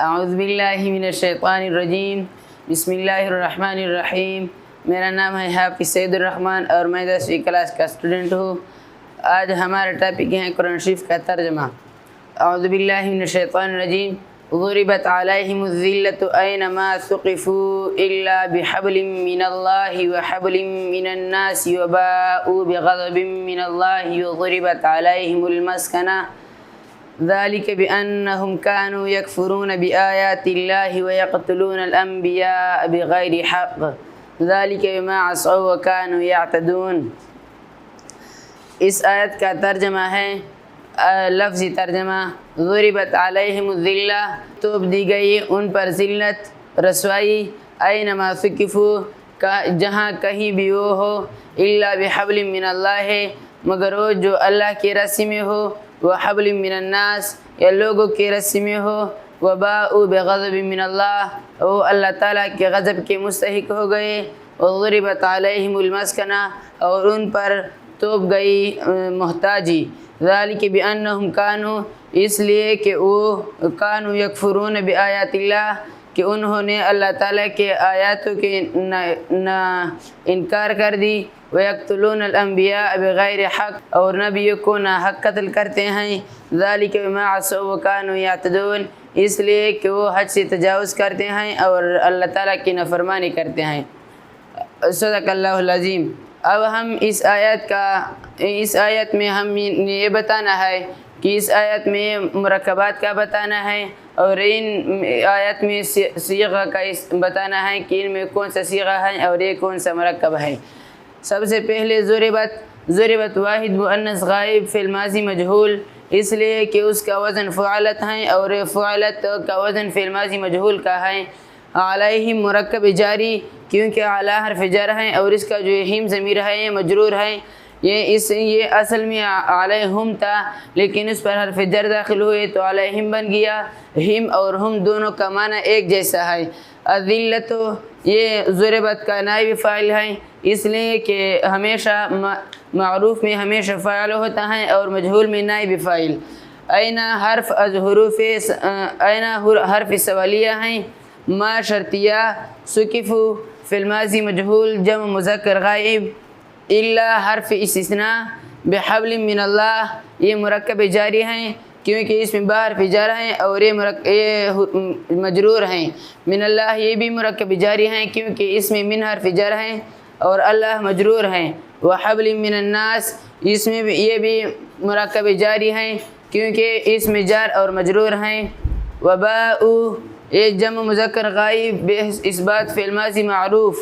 اعوذ باللہ من الشیطان الرجیم، بسم اللہ الرحمن الرحیم۔ میرا نام ہے حافظ سید الرحمن اور میں 10ویں کلاس کا اسٹوڈنٹ ہوں۔ آج ہمارا ٹاپک ہے قرآن شریف کا ترجمہ۔ اعوذ باللہ من الشیطان الرجیم۔ ضربت علیہم الذلۃ اینما ثقفوا الا بحبل من اللہ وحبل من الناس وباءوا بغضب من اللہ وضربت علیہم المسکنہ ذلك بأنهم كانوا يكفرون بآيات الله ويقتلون الأنبياء بغير حق ذلك بما عصوا وكانوا يعتدون۔ اس آیت کا ترجمہ ہے، لفظی ترجمہ، ضربت علیہم الذلہ، توپ دی گئی ان پر ذلت، رسوائی، اینما ثقفوا، جہاں کہیں بھی وہ ہو، الا بحبل من اللہ، مگر وہ جو اللہ کی رسی میں ہو، وحبل من الناس، یا لوگوں کی رسی میں ہو، وباءوا بغضب من اللہ، وہ اللہ تعالیٰ کے غضب کے مستحق ہو گئے، وضربت علیہم المسکنہ، اور ان پر توپ گئی محتاجی، ذالک بانہم کانوا، اس لیے کہ وہ کانوا یکفرون بآیات اللہ، کہ انہوں نے اللہ تعالیٰ کے آیاتوں کے انکار کر دی، وَيَقْتُلُونَ الْأَنْبِيَاءَ بِغَيْرِ حق، اور نبیوں کو ناحق قتل کرتے ہیں، ذَلِكَ بِمَا عَصَوْا وَكَانُوا يَعْتَدُونَ، اس لیے کہ وہ حد سے تجاوز کرتے ہیں اور اللہ تعالیٰ کی نافرمانی کرتے ہیں۔ صدق اللہ العظیم۔ اب ہم اس آیت میں ہم یہ بتانا ہے کہ اس آیت میں مرکبات کا بتانا ہے، اور ان آیت میں صیغہ کا بتانا ہے کہ ان میں کون سا صیغہ ہے اور یہ کون سا مرکب ہے۔ سب سے پہلے ضربت واحد مؤنث غائب فی الماضی مجہول، اس لیے کہ اس کا وزن فعلت ہے اور فعلت کا وزن فی الماضی مجہول کا ہے۔ علیہم مرکب جاری، کیونکہ اعلی حرف جر ہیں اور اس کا جو ہم ضمیر ہے یہ مجرور ہے، یہ اصل میں علیہم تھا، لیکن اس پر حرف جر داخل ہوئے تو علیہم بن گیا۔ ہم اور ہم دونوں کا معنی ایک جیسا ہے۔ الذلۃ، یہ ضربت کا نائب فاعل ہے، اس لیے کہ ہمیشہ معروف میں ہمیشہ فاعل ہوتا ہے اور مجہول میں نائب فاعل۔ این حرف سوالیہ ہیں، ما شرطیہ، ثقفوا فی الماضی مجہول جمع مذکر غائب، الا حرف استثناء، بحبل من اللہ، یہ مرکب جاری ہیں کیونکہ اس میں باہر جر ہیں اور یہ مجرور ہیں۔ من اللہ، یہ بھی مرکب جاری ہیں کیونکہ اس میں من حرف جر ہیں اور اللہ مجرور ہیں۔ وحبل من الناس، اس میں یہ بھی مرکب جاری ہیں کیونکہ اس میں جار اور مجرور ہیں۔ وباءوا، یہ جمع مذکر غائب اس بات فی الماضی معروف،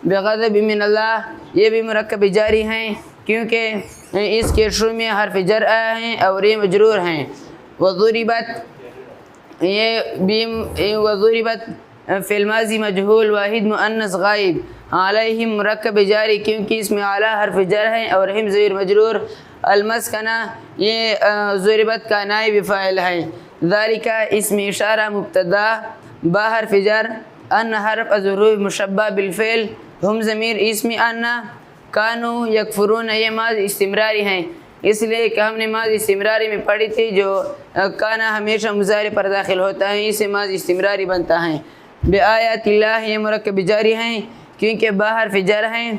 بغضب من اللہ، یہ بھی مرکب جاری ہیں کیونکہ اس کے شروع میں حرف جر آیا ہیں اور یہ مجرور ہیں۔ وضربت، وضربت فی الماضی مجہول واحد مؤنث غائب، علیہم مرکب جاری کیونکہ اس میں اعلی حرف جر ہیں اور ہم ضمیر مجرور۔ المسکنہ، یہ ضربت کا نائب فاعل ہے۔ ذالک، اسم اشارہ مبتدا، با حرف جر، ان حرف ظروف مشبہ بالفعل، ہم ضمیر اسم ان، کانوا یکفرون، یہ ماضی استمراری ہیں، اس لیے کہ ہم نے ماضی استمراری میں پڑھی تھی جو کانا ہمیشہ مضارع پر داخل ہوتا ہے، اسے ماضی استمراری بنتا ہے۔ بآیات اللہ، یہ مرکب جاری ہیں کیونکہ با حرف جر ہیں۔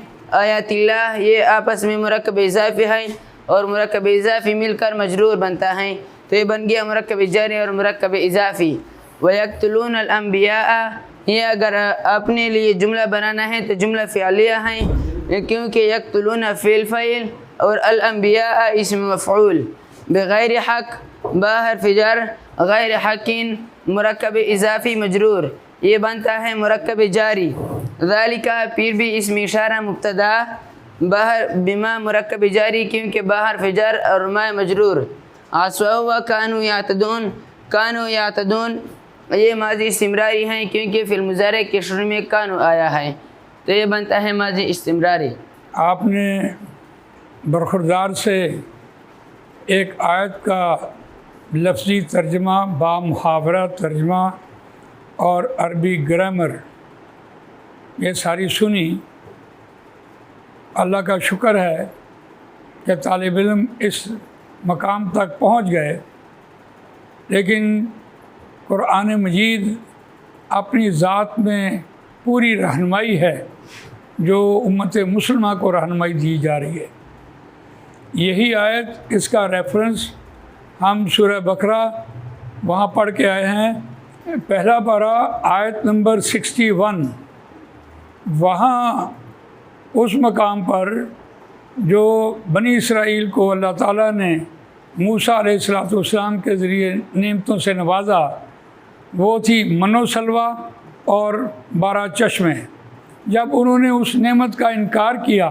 آیات اللہ، یہ آپس میں مرکب اضافی ہے اور مرکب اضافی مل کر مجرور بنتا ہے، تو یہ بن گیا مرکب جاری اور مرکب اضافی۔ وَيَقْتُلُونَ الْأَنْبِيَاءَ، یہ اگر اپنے لیے جملہ بنانا ہے تو جملہ فعلیہ ہیں کیونکہ یقتلون فعل فاعل اور الانبیاء اسم مفعول۔ بغیر حق، با حرف جر، غیر حقین، مرکب اضافی مجرور، یہ بنتا ہے مرکب جاری۔ ذالک، پھر بھی اسم اشارہ مبتدا، بما مرکب جاری کیونکہ با حرف جر اور ما مجرور۔ عصوا وکانوا یعتدون، کانوا یعتدون، یہ ماضی استمراری ہیں کیونکہ فی المضارع کے شروع میں کانوا آیا ہے، تو یہ بنتا ہے ماضی استمراری۔ آپ نے برخوردار سے ایک آیت کا لفظی ترجمہ، با محاورہ ترجمہ اور عربی گرامر یہ ساری سنی۔ اللہ کا شکر ہے کہ طالب علم اس مقام تک پہنچ گئے، لیکن قرآن مجید اپنی ذات میں پوری رہنمائی ہے جو امت مسلمہ کو رہنمائی دی جا رہی ہے۔ یہی آیت، اس کا ریفرنس ہم سورہ بقرہ وہاں پڑھ کے آئے ہیں، پہلا پارہ آیت نمبر 61۔ وہاں اس مقام پر جو بنی اسرائیل کو اللہ تعالیٰ نے موسیٰ علیہ السلام کے ذریعے نعمتوں سے نوازا، وہ تھی من و سلویٰ اور 12 چشمے۔ جب انہوں نے اس نعمت کا انکار کیا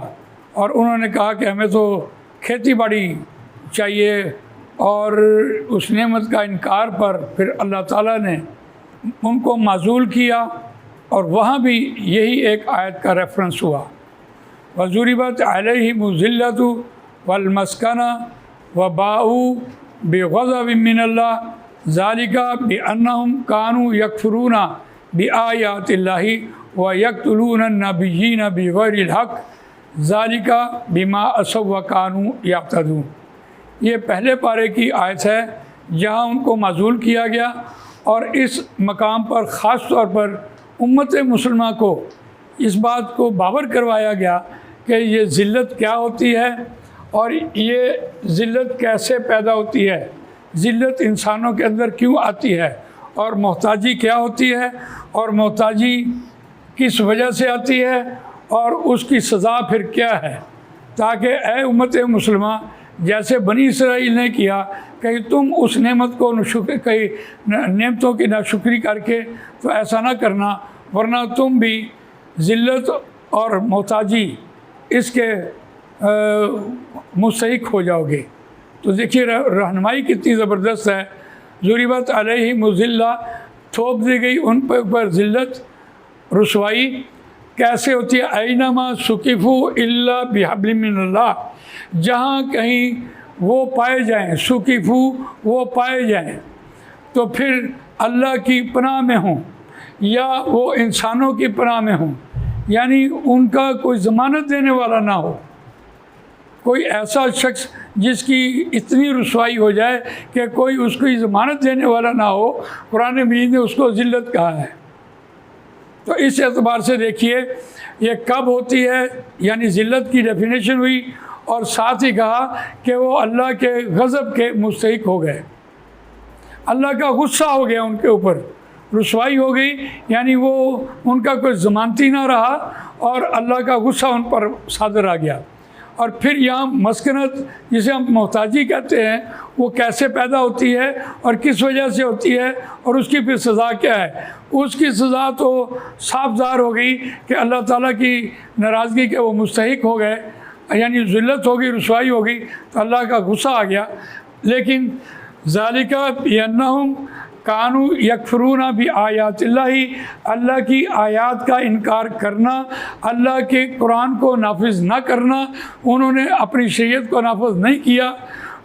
اور انہوں نے کہا کہ ہمیں تو کھیتی باڑی چاہیے، اور اس نعمت کا انکار پر پھر اللہ تعالیٰ نے ان کو معزول کیا، اور وہاں بھی یہی ایک آیت کا ریفرنس ہوا، وَضُرِبَتْ عَلَيْهِمُ الذِّلَّةُ وَالْمَسْكَنَةُ وَبَاءُوا بِغَضَبٍ مِّنَ اللَّهِ ذَلِكَ بِأَنَّهُمْ كَانُوا يَكْفُرُونَ بِآيَاتِ اللَّهِ وَيَقْتُلُونَ النَّبِيِّينَ بِغَيْرِ الْحَقِّ ذَلِكَ بِمَا عَصَوْا وَكَانُوا يَعْتَدُونَ۔ یہ پہلے پارے کی آیت ہے جہاں ان کو معزول کیا گیا، اور اس مقام پر خاص طور پر امت مسلمہ کو اس بات کو باور کروایا گیا کہ یہ ذلت کیا ہوتی ہے اور یہ ذلت کیسے پیدا ہوتی ہے، ذلت انسانوں کے اندر کیوں آتی ہے، اور محتاجی کیا ہوتی ہے، اور محتاجی کس وجہ سے آتی ہے، اور اس کی سزا پھر کیا ہے، تاکہ اے امت مسلمہ جیسے بنی اسرائیل نے کیا کہ تم اس نعمت کو کئی نعمتوں کی ناشکری کر کے تو ایسا نہ کرنا، ورنہ تم بھی ذلت اور محتاجی اس کے مستحق ہو جاؤ گے۔ تو دیکھیے رہنمائی کتنی زبردست ہے۔ ضربت علیہم الذلہ، تھوپ دی گئی ان پر ذلت، رسوائی کیسے ہوتی ہے؟ اینما ثقفوا الا بحبل من اللہ، جہاں کہیں وہ پائے جائیں، ثقفوا وہ پائے جائیں تو پھر اللہ کی پناہ میں ہوں یا وہ انسانوں کی پناہ میں ہوں، یعنی ان کا کوئی ضمانت دینے والا نہ ہو، کوئی ایسا شخص جس کی اتنی رسوائی ہو جائے کہ کوئی اس کی ضمانت دینے والا نہ ہو۔ قرآن مجید نے اس کو ذلت کہا ہے۔ تو اس اعتبار سے دیکھیے یہ کب ہوتی ہے، یعنی ذلت کی ڈیفینیشن ہوئی، اور ساتھ ہی کہا کہ وہ اللہ کے غضب کے مستحق ہو گئے، اللہ کا غصہ ہو گیا ان کے اوپر، رسوائی ہو گئی، یعنی وہ ان کا کوئی ضمانتی نہ رہا اور اللہ کا غصہ ان پر صادر آ گیا۔ اور پھر یہاں مسکنت جسے ہم محتاجی کہتے ہیں وہ کیسے پیدا ہوتی ہے اور کس وجہ سے ہوتی ہے، اور اس کی پھر سزا کیا ہے؟ اس کی سزا تو صاف ظاہر ہو گئی کہ اللہ تعالیٰ کی ناراضگی کے وہ مستحق ہو گئے، یعنی ذلت ہوگی، رسوائی ہوگی، تو اللہ کا غصہ آ گیا۔ لیکن ذالک بانہم کانوا یکفرون بآیات اللہ، اللہ کی آیات کا انکار کرنا، اللہ کے قرآن کو نافذ نہ کرنا، انہوں نے اپنی شریعت کو نافذ نہیں کیا۔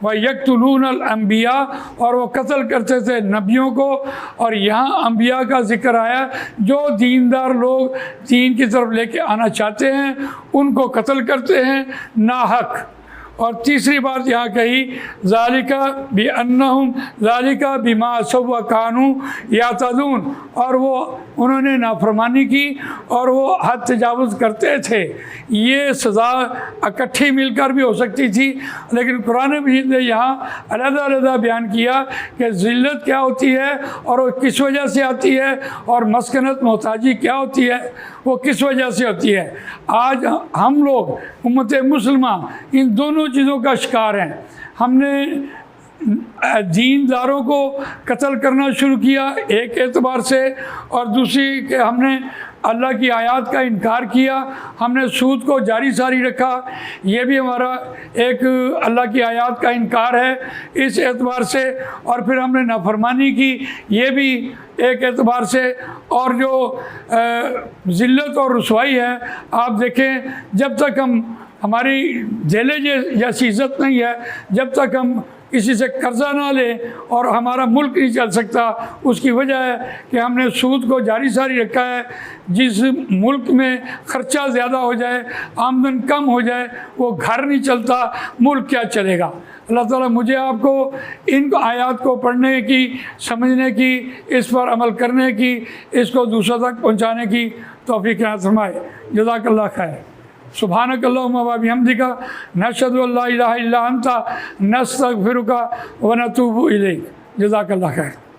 وَيَقْتُلُونَ الْأَنْبِيَاءَ، اور وہ قتل کرتے تھے نبیوں کو، اور یہاں انبیاء کا ذکر آیا، جو دیندار لوگ دین کی طرف لے کے آنا چاہتے ہیں ان کو قتل کرتے ہیں ناحق۔ اور تیسری بات یہاں کہی ذالک بانہم ذالک بما عصوا وکانوا یعتدون، اور وہ انہوں نے نافرمانی کی اور وہ حد تجاوز کرتے تھے۔ یہ سزا اکٹھی مل کر بھی ہو سکتی تھی، لیکن قرآن مجید نے یہاں علیحدہ علیحدہ بیان کیا کہ ذلت کیا ہوتی ہے اور وہ کس وجہ سے آتی ہے، اور مسکنت محتاجی کیا ہوتی ہے، وہ کس وجہ سے ہوتی ہے۔ آج ہم لوگ امت مسلمہ ان دونوں چیزوں کا شکار ہیں۔ ہم نے دینداروں کو قتل کرنا شروع کیا ایک اعتبار سے، اور دوسری کہ ہم نے اللہ کی آیات کا انکار کیا، ہم نے سود کو جاری ساری رکھا، یہ بھی ہمارا ایک اللہ کی آیات کا انکار ہے اس اعتبار سے، اور پھر ہم نے نافرمانی کی، یہ بھی ایک اعتبار سے۔ اور جو ذلت اور رسوائی ہے، آپ دیکھیں جب تک ہماری جیلے جیسی عزت نہیں ہے، جب تک ہم کسی سے قرضہ نہ لیں اور ہمارا ملک نہیں چل سکتا، اس کی وجہ ہے کہ ہم نے سود کو جاری ساری رکھا ہے۔ جس ملک میں خرچہ زیادہ ہو جائے، آمدن کم ہو جائے، وہ گھر نہیں چلتا، ملک کیا چلے گا۔ اللہ تعالیٰ مجھے آپ کو ان آیات کو پڑھنے کی، سمجھنے کی، اس پر عمل کرنے کی، اس کو دوسروں تک پہنچانے کی توفیق عطا فرمائے۔ جزاک اللہ خیر۔ سبحانک اللہم و بحمدک، نشہد ان لا الہ الا انت، نستغفرک و نتوب الیک۔ جزاک اللہ خیر۔